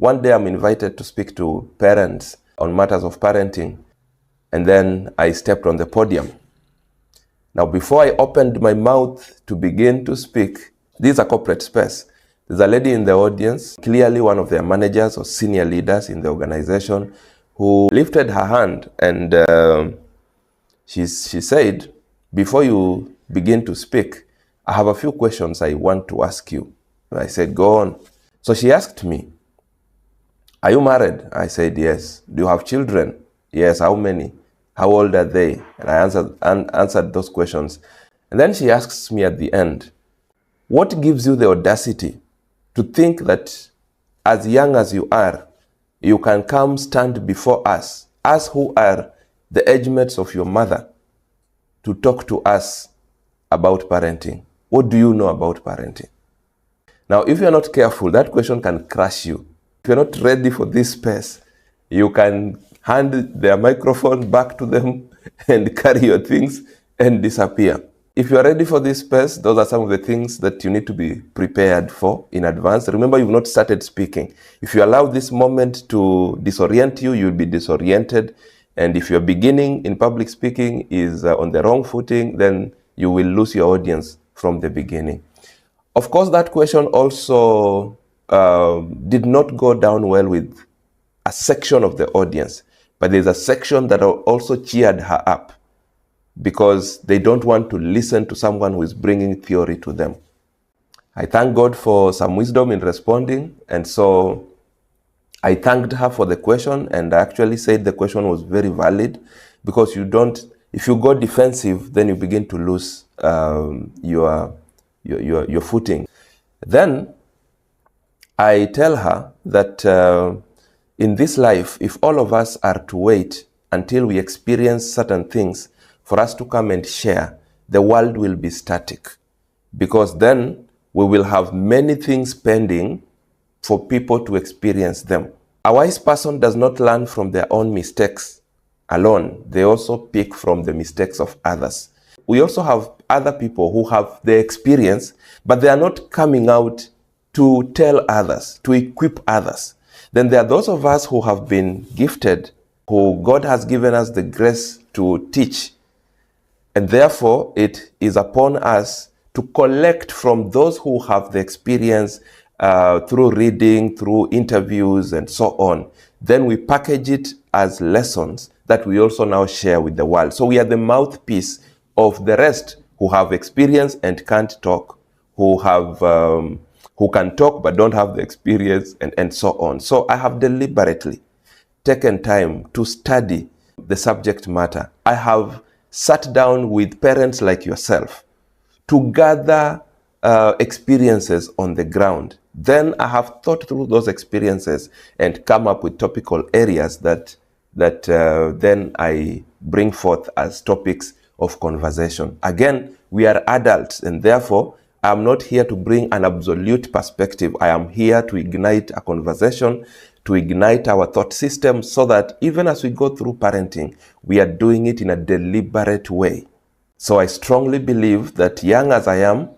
One day I'm invited to speak to parents on matters of parenting, and then I stepped on the podium. Now, before I opened my mouth to begin to speak, this is a corporate space. There's a lady in the audience, clearly one of their managers or senior leaders in the organization, who lifted her hand and she said, "Before you begin to speak, I have a few questions I want to ask you." And I said, "Go on." So she asked me, "Are you married?" I said, "Yes." "Do you have children?" "Yes." "How many? How old are they?" And I answered those questions. And then she asks me at the end, "What gives you the audacity to think that as young as you are, you can come stand before us who are the age mates of your mother, to talk to us about parenting? What do you know about parenting?" Now, if you're not careful, that question can crush you. If you're not ready for this space, you can hand their microphone back to them and carry your things and disappear. If you're ready for this space, those are some of the things that you need to be prepared for in advance. Remember, you've not started speaking. If you allow this moment to disorient you, you'll be disoriented. And if your beginning in public speaking is on the wrong footing, then you will lose your audience from the beginning. Of course, that question also did not go down well with a section of the audience, but there's a section that also cheered her up because they don't want to listen to someone who is bringing theory to them. I thank God for some wisdom in responding, and so I thanked her for the question, and I actually said the question was very valid, because if you go defensive, then you begin to lose your footing. Then I tell her that in this life, if all of us are to wait until we experience certain things for us to come and share, the world will be static, because then we will have many things pending for people to experience them. A wise person does not learn from their own mistakes alone. They also pick from the mistakes of others. We also have other people who have the experience, but they are not coming out to tell others, to equip others. Then there are those of us who have been gifted, who God has given us the grace to teach. And therefore, it is upon us to collect from those who have the experience through reading, through interviews, and so on. Then we package it as lessons that we also now share with the world. So we are the mouthpiece of the rest who have experience and can't talk, who can talk but don't have the experience, and so on. So I have deliberately taken time to study the subject matter. I have sat down with parents like yourself to gather experiences on the ground. Then I have thought through those experiences and come up with topical areas that then I bring forth as topics of conversation. Again, we are adults, and therefore I'm not here to bring an absolute perspective. I am here to ignite a conversation, to ignite our thought system, so that even as we go through parenting, we are doing it in a deliberate way. So I strongly believe that, young as I am,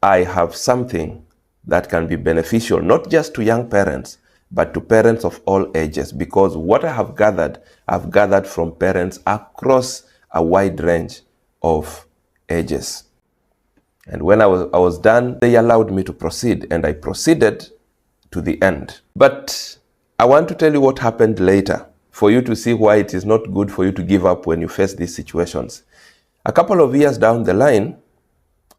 I have something that can be beneficial, not just to young parents, but to parents of all ages, because what I have gathered, I've gathered from parents across a wide range of ages. And when I was done, they allowed me to proceed, and I proceeded to the end. But I want to tell you what happened later, for you to see why it is not good for you to give up when you face these situations. A couple of years down the line,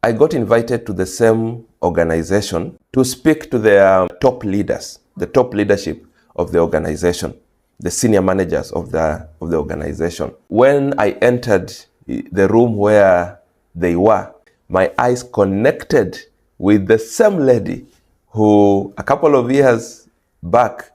I got invited to the same organization to speak to their top leaders, the top leadership of the organization, the senior managers of the organization. When I entered the room where they were, my eyes connected with the same lady who a couple of years back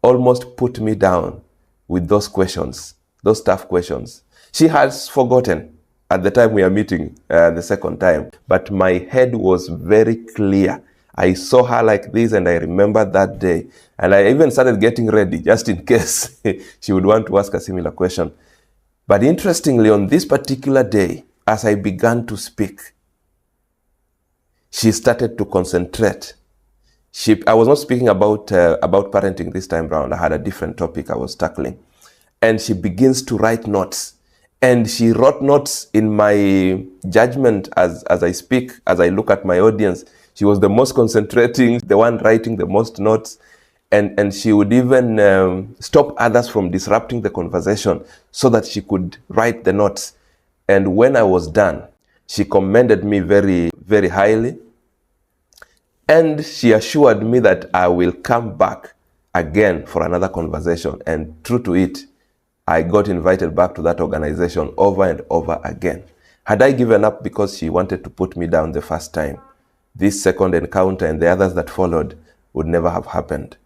almost put me down with those questions, those tough questions. She has forgotten at the time we are meeting the second time, but my head was very clear. I saw her like this, and I remember that day. And I even started getting ready just in case she would want to ask a similar question. But interestingly, on this particular day, as I began to speak, she started to concentrate. I was not speaking about parenting this time round. I had a different topic I was tackling. And she begins to write notes. And she wrote notes in my judgment as I speak, as I look at my audience. She was the most concentrating, the one writing the most notes. And she would even stop others from disrupting the conversation so that she could write the notes. And when I was done, she commended me very, very highly. And she assured me that I will come back again for another conversation. And true to it, I got invited back to that organization over and over again. Had I given up because she wanted to put me down the first time, this second encounter and the others that followed would never have happened.